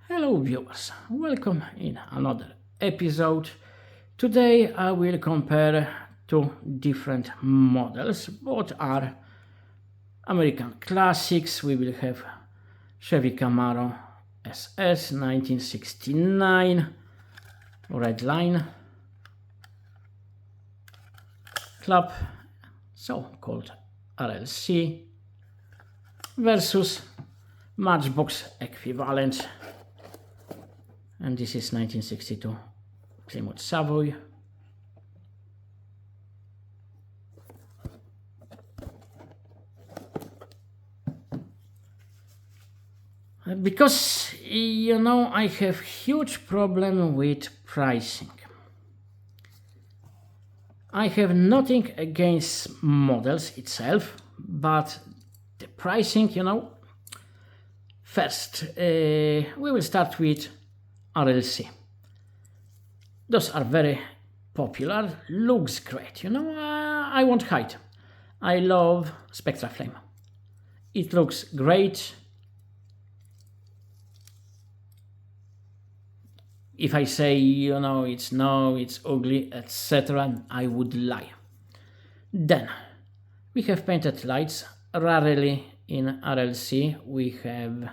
Hello viewers, welcome in another episode. Today I will compare two different models. Both are American classics. We will have Chevy Camaro SS 1969 red line club, so called RLC, versus Matchbox equivalent, and this is 1962 Plymouth Savoy. Because I have huge problem with pricing. I have nothing against models itself, but the pricing, first we will start with RLC. Those are very popular, looks great, I won't hide. I love Spectra Flame. It looks great. If I say, it's ugly, etc., I would lie. Then we have painted lights. Rarely in RLC we have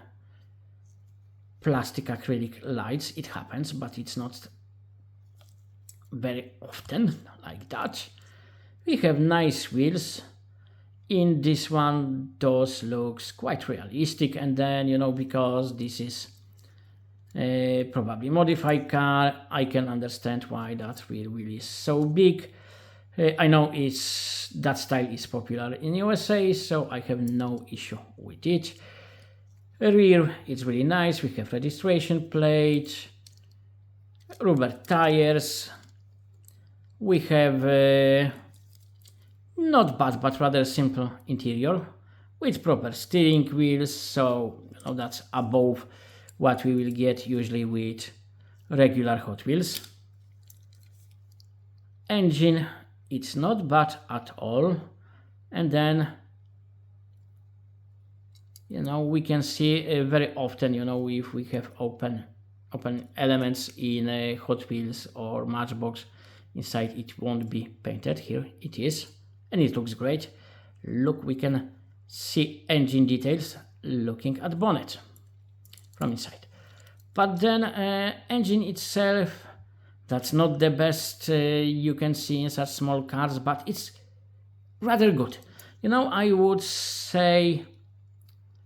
plastic acrylic lights. It happens, but it's not very often like that. We have nice wheels. In this one, those looks quite realistic, and then because this is probably modified car, I can understand why that rear wheel is so big. I know that style is popular in USA, so I have no issue with it. Rear, it's really nice. We have registration plate, rubber tires. We have not bad but rather simple interior with proper steering wheels, so that's above what we will get usually with regular Hot Wheels. Engine, it's not bad at all, and then we can see very often if we have open elements in Hot Wheels or Matchbox, inside it won't be painted. Here it is, and it looks great. Look, we can see engine details looking at bonnet from inside. But then engine itself, that's not the best you can see in such small cars, but it's rather good. I would say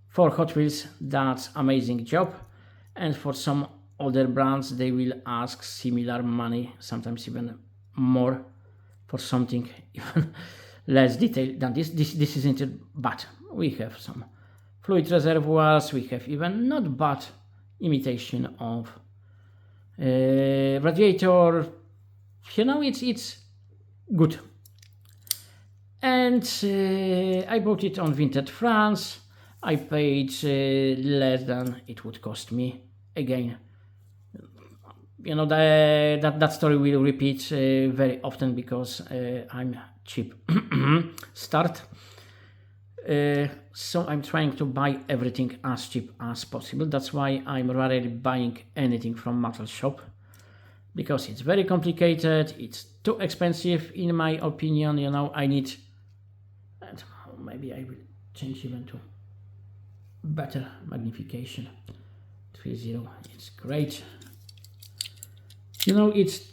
for Hot Wheels that's amazing job, and for some other brands they will ask similar money, sometimes even more, for something even less detailed than this. This isn't it, but we have some fluid reservoirs. We have even not bad imitation of radiator. It's good. And I bought it on Vinted France. I paid less than it would cost me. Again, that story will repeat very often because I'm cheap start. So I'm trying to buy everything as cheap as possible. That's why I'm rarely buying anything from Mattel shop, because it's very complicated. It's too expensive in my opinion. I need, and maybe I will change even to better magnification. 3.0, it's great. It's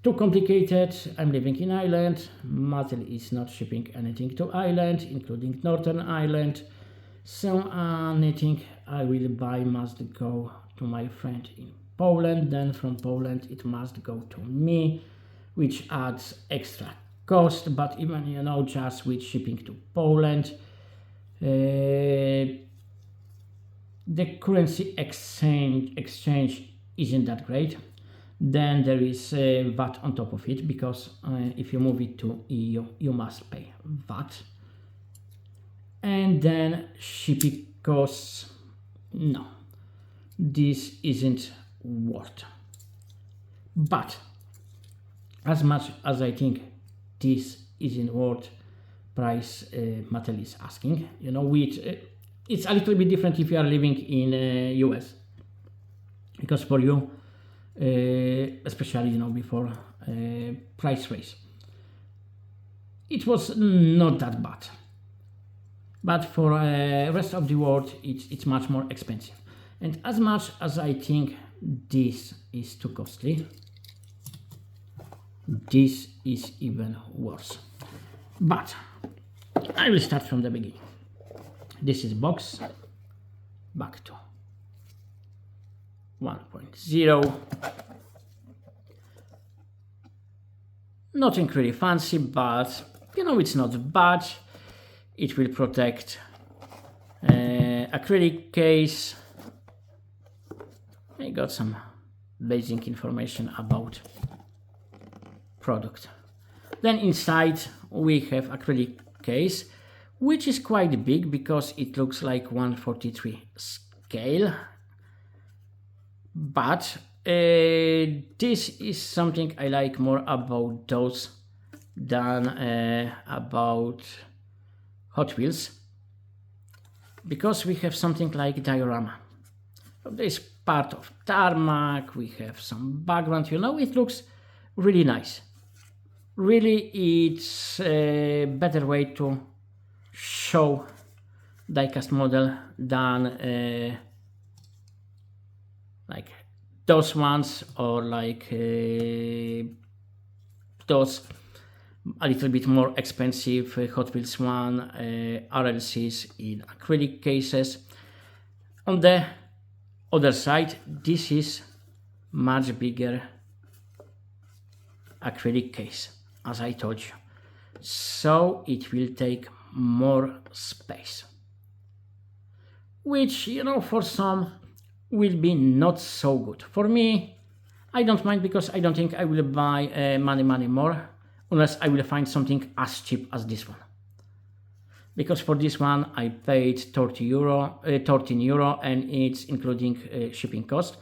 too complicated. I'm living in Ireland. Mattel is not shipping anything to Ireland, including Northern Ireland. So anything I will buy must go to my friend in Poland. Then from Poland it must go to me, which adds extra cost. But even just with shipping to Poland, the currency exchange isn't that great. Then there is VAT on top of it, because if you move it to EU, you must pay VAT. And then shipping costs, no, this isn't worth. But as much as I think this isn't worth price Mattel is asking, it's a little bit different if you are living in US. because for you, especially before price raise, it was not that bad. But for rest of the world, it's much more expensive. And as much as I think this is too costly, this is even worse. But I will start from the beginning. This is box, back to 1.0. Nothing really fancy, but it's not bad. It will protect acrylic case. I got some basic information about product. Then inside we have acrylic case, which is quite big because it looks like 1/43 scale. But this is something I like more about those than about Hot Wheels, because we have something like diorama. There is part of tarmac, we have some background, it looks really nice. Really, it's a better way to show diecast model than like those ones, or like those a little bit more expensive Hot Wheels one, RLCs in acrylic cases. On the other side, this is much bigger acrylic case, as I told you, so it will take more space, which for some will be not so good. For me, I don't mind, because I don't think I will buy many more unless I will find something as cheap as this one. Because for this one I paid 13 euro, and it's including shipping cost.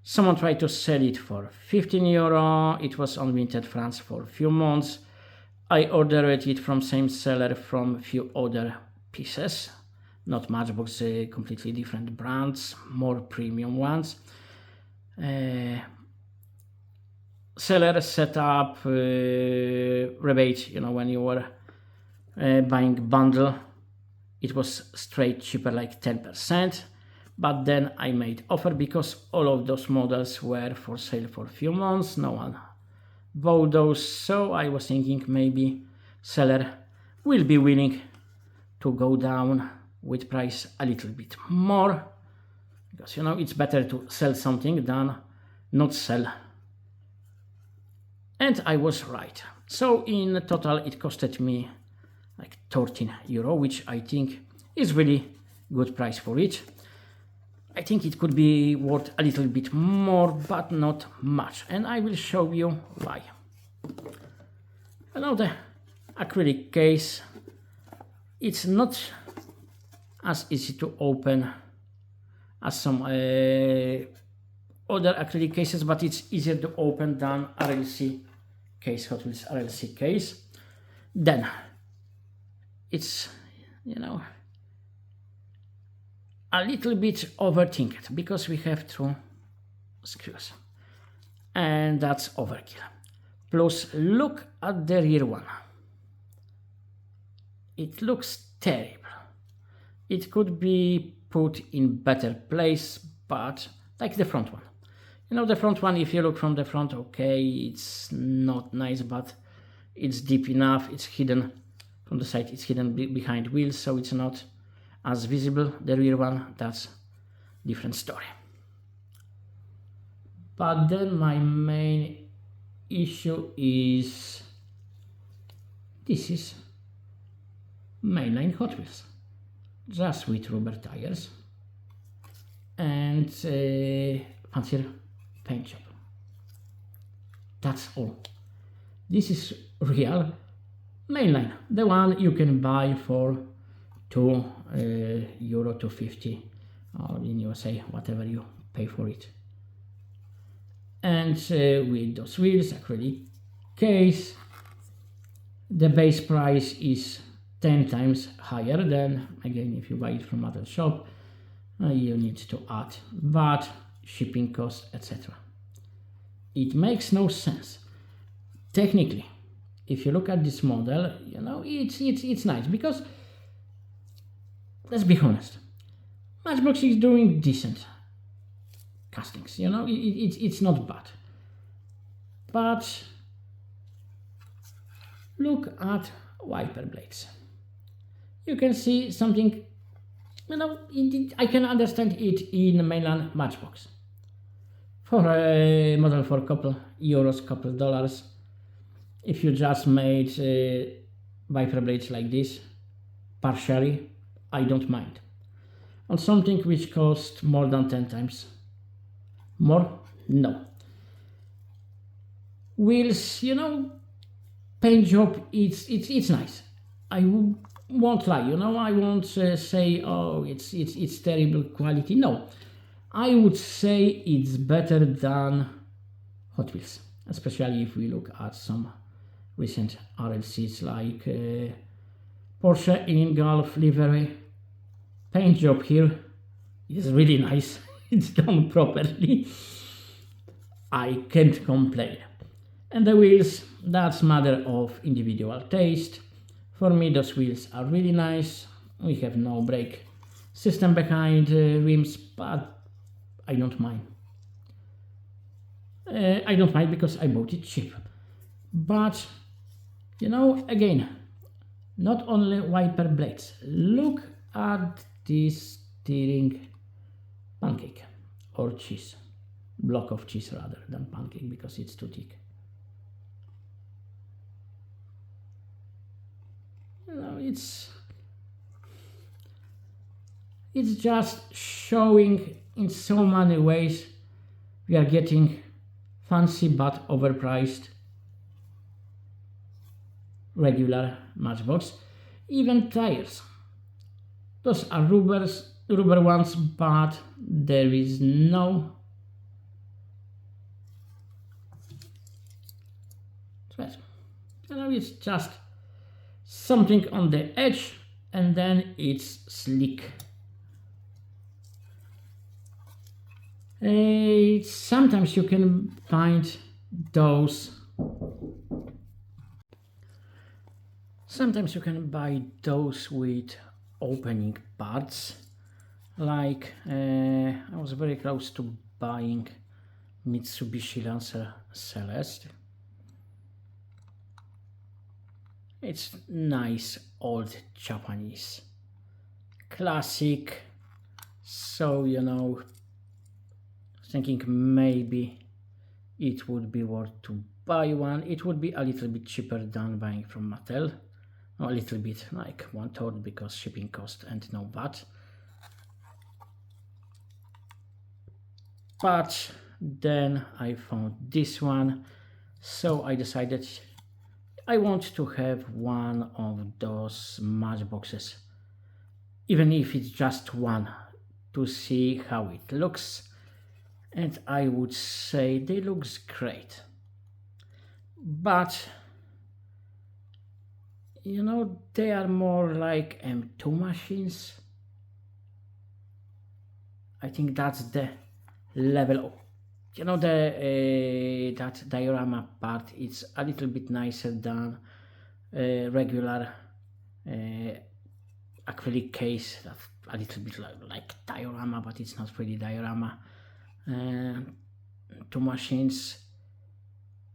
Someone tried to sell it for 15 euro. It was on Vinted France for a few months. I ordered it from same seller from a few other pieces, not Matchbox, completely different brands, more premium ones. Seller set up rebate, when you were buying bundle, it was straight cheaper, like 10%. But then I made offer, because all of those models were for sale for a few months. No one bought those, so I was thinking maybe seller will be willing to go down with price a little bit more, because it's better to sell something than not sell. And I was right. So in total it costed me like 13 euro, which I think is really good price for it. I think it could be worth a little bit more, but not much, and I will show you why. Now the acrylic case, it's not as easy to open as some other acrylic cases, but it's easier to open than RLC case, Hot Wheels RLC case. Then it's a little bit overthinked, because we have 2 screws, and that's overkill. Plus, look at the rear one. It looks terrible. It could be put in better place, but like the front one. The front one, if you look from the front, okay, it's not nice, but it's deep enough. It's hidden from the side, it's hidden behind wheels, so it's not as visible. The rear one, that's different story. But then my main issue is this is mainline Hot Wheels, just with rubber tires and fancier paint job. That's all. This is real mainline, the one you can buy for €2 to 50, or in USA, whatever you pay for it. And with those wheels, acrylic case, the base price is 10 times higher than, again, if you buy it from Mattel shop, you need to add VAT, shipping cost, etc. It makes no sense. Technically, if you look at this model, you know, it's nice because, let's be honest, Matchbox is doing decent castings, you know, it's not bad. But look at wiper blades. You can see something, you know, I can understand it in mainland Matchbox. For a model for a couple euros, couple dollars, if you just made wiper blades like this, partially, I don't mind. On something which costs more than 10 times more, no. Wheels, you know, paint job, it's nice. I won't lie, you know, I won't say, oh, it's terrible quality. No, I would say it's better than Hot Wheels, especially if we look at some recent RLCs like Porsche in Gulf livery. Paint job here is really nice. It's done properly. I can't complain. And the wheels, that's matter of individual taste. For me, those wheels are really nice. We have no brake system behind rims, but I don't mind. I don't mind because I bought it cheap. But, you know, again, not only wiper blades. Look at this steering pancake or cheese. Block of cheese rather than pancake because it's too thick. You know, it's just showing in so many ways we are getting fancy but overpriced regular Matchbox. Even tires, those are rubber ones, but there is no thread. You know, it's just something on the edge and then it's slick. Sometimes you can find those. Sometimes you can buy those with opening parts. Like I was very close to buying Mitsubishi Lancer Celeste. It's nice old Japanese classic, so you know, thinking maybe it would be worth to buy one. It would be a little bit cheaper than buying from Mattel, a little bit, like 1/3, because shipping cost and no VAT. But then I found this one, so I decided I want to have one of those Matchboxes, even if it's just one, to see how it looks. And I would say they looks great. But you know, they are more like M2 machines. I think that's the level of, you know, the that diorama part is a little bit nicer than regular acrylic case. That's a little bit like diorama, but it's not really diorama. Two machines.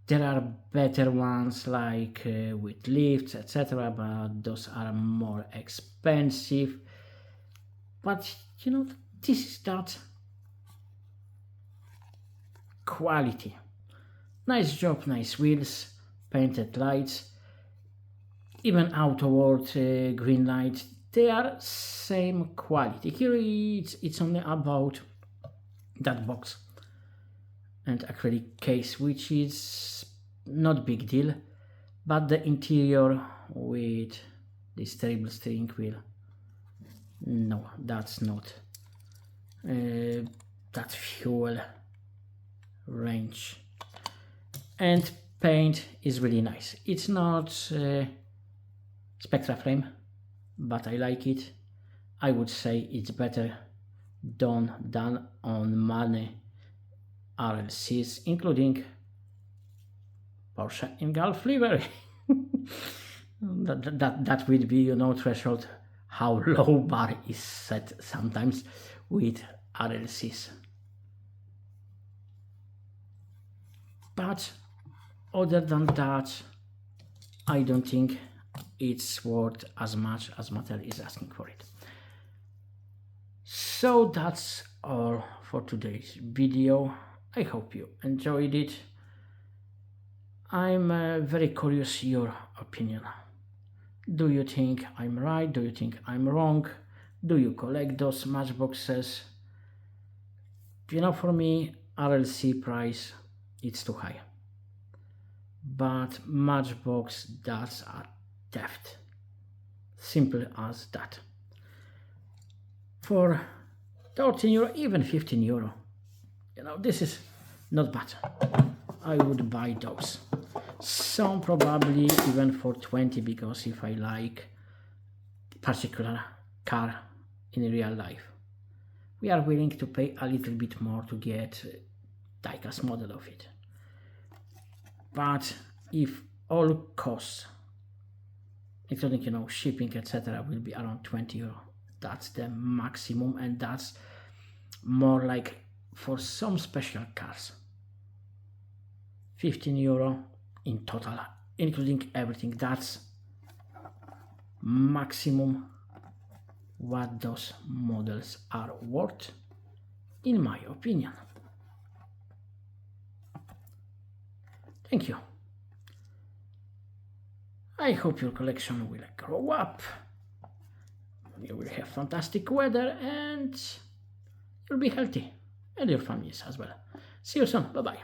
There are better ones like with lifts, etc., but those are more expensive. But you know, this is that quality. Nice job, nice wheels, painted lights, even outward green light. They are same quality. Here it's only about that box and acrylic case, which is not big deal, but the interior with this terrible steering wheel, no, that's not that fuel range. And paint is really nice. It's not Spectra frame, but I like it. I would say it's better done than on RLCs, including Porsche in Gulf livery. that would be, threshold how low bar is set sometimes with RLCs. But other than that, I don't think it's worth as much as Mattel is asking for it. So that's all for today's video. I hope you enjoyed it. I'm very curious your opinion. Do you think I'm right? Do you think I'm wrong? Do you collect those Matchboxes? For me, RLC price, it's too high. But Matchbox, that's a theft. Simple as that. For 13 euro, even 15 euro, this is not bad. I would buy those. Some probably even for 20, because if I like particular car in real life, we are willing to pay a little bit more to get diecast model of it. But if all costs, including shipping, etc., will be around 20 euro, that's the maximum, and that's more like for some special cars. 15 euro in total, including everything. That's maximum what those models are worth, in my opinion. Thank you. I hope your collection will grow up. You will have fantastic weather and you'll be healthy, and your families as well. See you soon. Bye bye.